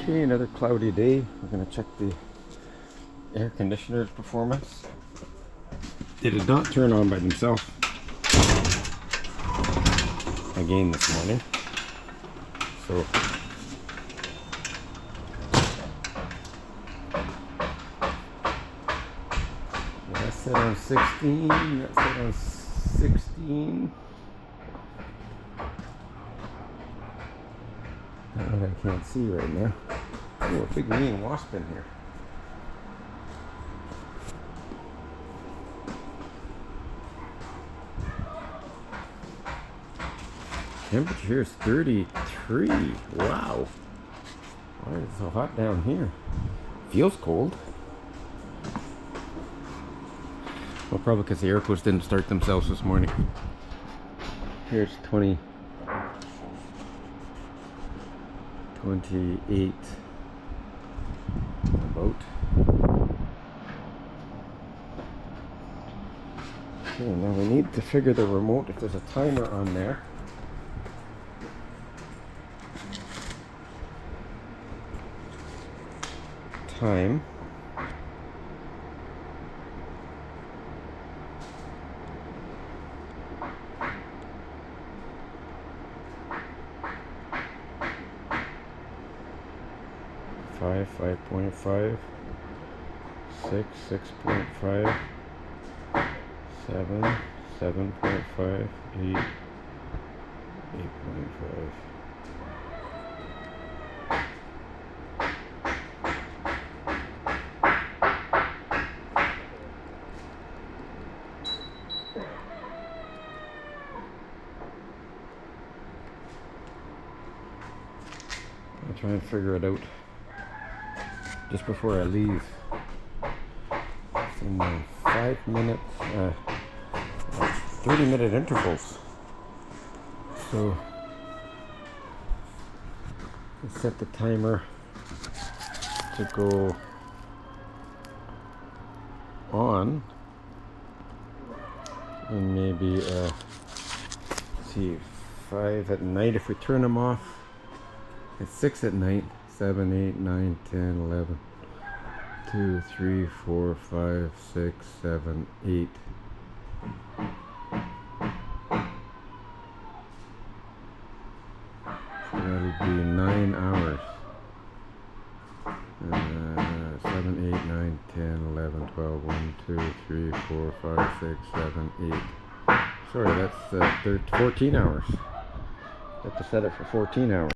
Okay, another cloudy day. We're going to check the air conditioner's performance. They did not turn on by themselves again this morning. So that's set on 16, that's set on 16. That one I can't see right now. Oh, a big mean wasp in here. Temperature here is 33. Wow. Why is it so hot down here? Feels cold. Well, probably because the air coolers didn't start themselves this morning. Here's 28. About. Okay, now we need to figure the remote if there's a timer on there. Time. Five, 5.5, 6, 6.5, 7, 7.5, 8, 8.5. I'll try and figure it out just before I leave. It's in 5 minutes, 30-minute intervals. So I set the timer to go on, and maybe let's see, 5 at night. If we turn them off at 6 at night, 7, 8, 9, 10, 11, 2, 3, 4, 5, 6, 7, 8. So that'll be 9 hours. 7, 8, 9, 10, 11, 12, 1, 2, 3, 4, 5, 6, 7, 8. Sorry, that's 14 hours. I have to set it for 14 hours.